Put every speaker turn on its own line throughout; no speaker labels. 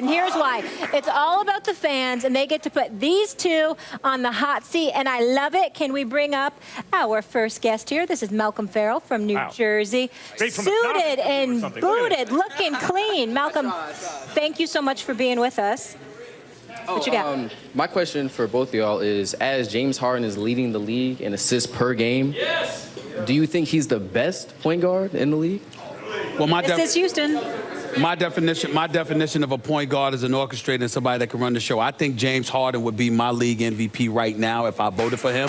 and here's why. It's all about the fans, and they get to put these two on the hot seat, and I love it. Can we bring up our first guest here? This is Malcolm Farrell from New Jersey. Suited and booted, looking clean. Malcolm, thank you so much for being with us. What you got?
My question for both of y'all is, as James Harden is leading the league in assists per game, do you think he's the best point guard in the league?
Well,
This is Houston.
My definition of a point guard is an orchestrator and somebody that can run the show. I think James Harden would be my league MVP right now if I voted for him.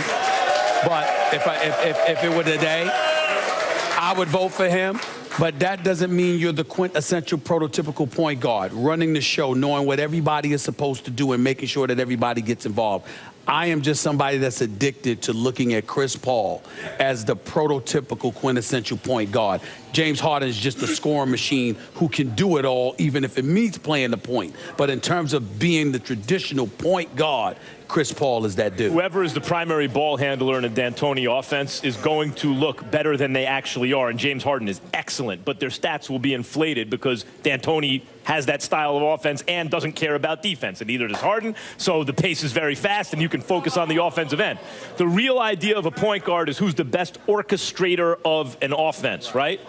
But if it were today, I would vote for him. But that doesn't mean you're the quintessential prototypical point guard, running the show, knowing what everybody is supposed to do and making sure that everybody gets involved. I am just somebody that's addicted to looking at Chris Paul as the prototypical quintessential point guard. James Harden is just a scoring machine who can do it all, even if it means playing the point. But in terms of being the traditional point guard, Chris Paul is that dude.
Whoever is the primary ball handler in a D'Antoni offense is going to look better than they actually are, and James Harden is excellent, but their stats will be inflated because D'Antoni has that style of offense and doesn't care about defense, and neither does Harden, so the pace is very fast and you can focus on the offensive end. The real idea of a point guard is who's the best orchestrator of an offense, right?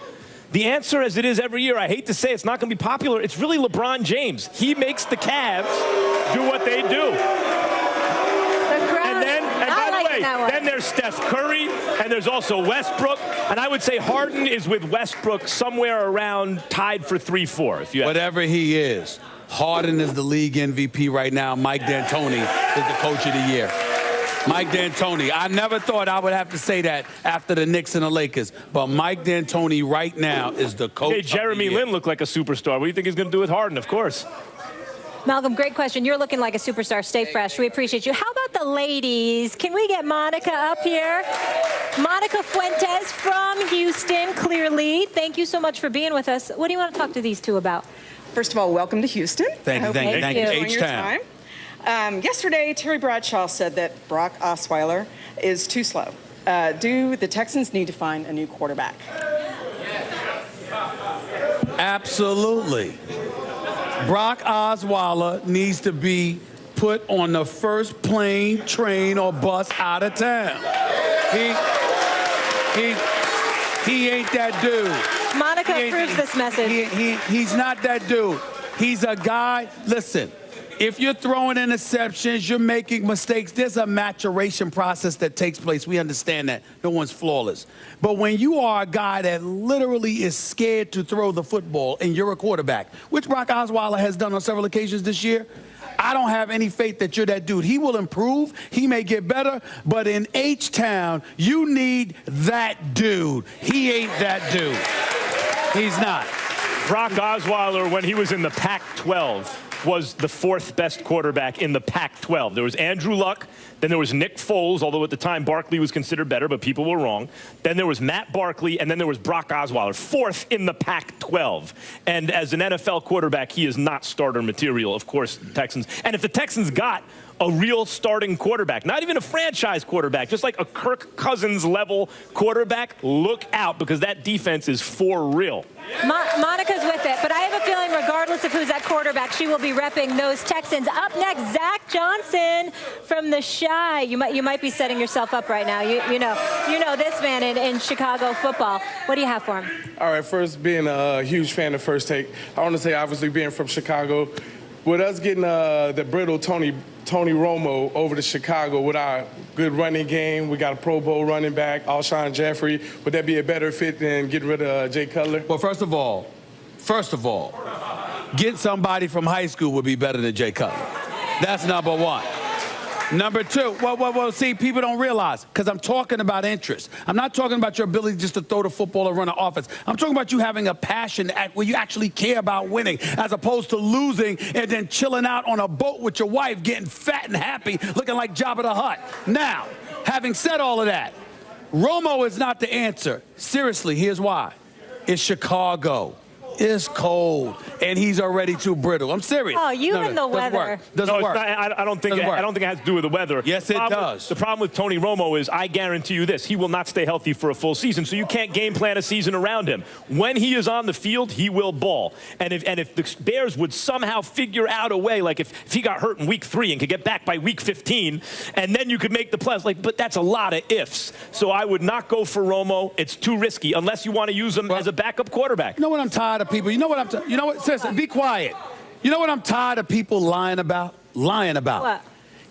The answer, as it is every year, I hate to say it's not going to be popular, it's really LeBron James. He makes the Cavs do what they do. Then there's Steph Curry, and there's also Westbrook. And I would say Harden is with Westbrook somewhere around tied for 3-4.
Whatever he is, Harden is the league MVP right now. Mike D'Antoni is the coach of the year. Mike D'Antoni. I never thought I would have to say that after the Knicks and the Lakers, but Mike D'Antoni right now is the coach.
Hey, Jeremy Lin looked like a superstar. What do you think he's going to do with Harden? Of course.
Malcolm, great question. You're looking like a superstar. Stay fresh. We appreciate you. How about the ladies? Can we get Monica up here? Monica Fuentes from Houston, clearly. Thank you so much for being with us. What do you want to talk to these two about?
First of all, welcome to Houston.
Thank you.
H-Town. Yesterday, Terry Bradshaw said that Brock Osweiler is too slow. Do the Texans need to find a new quarterback?
Absolutely. Brock Osweiler needs to be put on the first plane, train, or bus out of town. He ain't that dude.
Monica approves this message.
He's not that dude. He's a guy, listen, if you're throwing interceptions, you're making mistakes, there's a maturation process that takes place. We understand that. No one's flawless. But when you are a guy that literally is scared to throw the football and you're a quarterback, which Brock Osweiler has done on several occasions this year, I don't have any faith that you're that dude. He will improve. He may get better. But in H-Town, you need that dude. He ain't that dude. He's not.
Brock Osweiler, when he was in the Pac-12, was the fourth best quarterback in the Pac-12. There was Andrew Luck, then there was Nick Foles, although at the time Barkley was considered better, but people were wrong. Then there was Matt Barkley, and then there was Brock Osweiler, fourth in the Pac-12. And as an NFL quarterback, he is not starter material, of course, the Texans. And if the Texans got a real starting quarterback, not even a franchise quarterback, just like a Kirk Cousins level quarterback, look out, because that defense is for real.
Monica's with it, but I have a feeling regardless of who's at quarterback, she will be repping those Texans. Up next, Zach Johnson from the Chi. You might be setting yourself up right now. You know this man in Chicago football. What do you have for him?
All right, first, being a huge fan of First Take, I want to say, obviously, being from Chicago, with us getting the brittle Tony Romo over to Chicago with our good running game, we got a Pro Bowl running back, Alshon Jeffrey. Would that be a better fit than getting rid of Jay Cutler?
Well, first of all, get somebody from high school would be better than Jay Cutler. That's number one. Number two, well, see, people don't realize, because I'm talking about interest. I'm not talking about your ability just to throw the football or run an offense. I'm talking about you having a passion where you actually care about winning, as opposed to losing and then chilling out on a boat with your wife, getting fat and happy, looking like Jabba the Hutt. Now, having said all of that, Romo is not the answer. Seriously, here's why. It's Chicago. It's cold, and he's already too brittle. I'm serious.
Oh, you and the weather.
Doesn't work.
I don't think it has to do with the weather.
Yes, it does.
The problem with Tony Romo is, I guarantee you this, he will not stay healthy for a full season, so you can't game plan a season around him. When he is on the field, he will ball. And if the Bears would somehow figure out a way, like if he got hurt in week 3 and could get back by week 15, and then you could make the playoffs, but that's a lot of ifs. So I would not go for Romo. It's too risky, unless you want to use him as a backup quarterback.
You know what I'm tired of people? You know what, sis, be quiet. You know what I'm tired of people lying about?
What?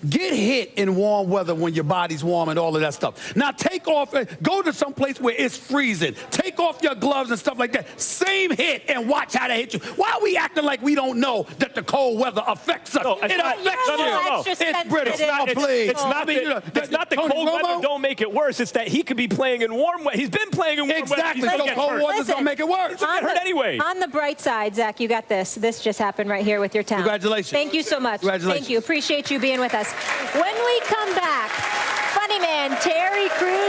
Get hit in warm weather when your body's warm and all of that stuff. Now take off, go to some place where it's freezing. Take off your gloves and stuff like that. Same hit and watch how they hit you. Why are we acting like we don't know that the cold weather affects us? It affects you.
No.
It's British.
It's not the cold weather don't make it worse. It's that he could be playing in warm weather. He's been playing in warm weather.
Exactly. So cold weather's going to make it worse.
He'll get hurt anyway.
On the bright side, Zach, you got this. This just happened right here with your town.
Congratulations.
Thank you so much.
Congratulations.
Thank you. Appreciate you being with us. When we come back, funny man Terry Crews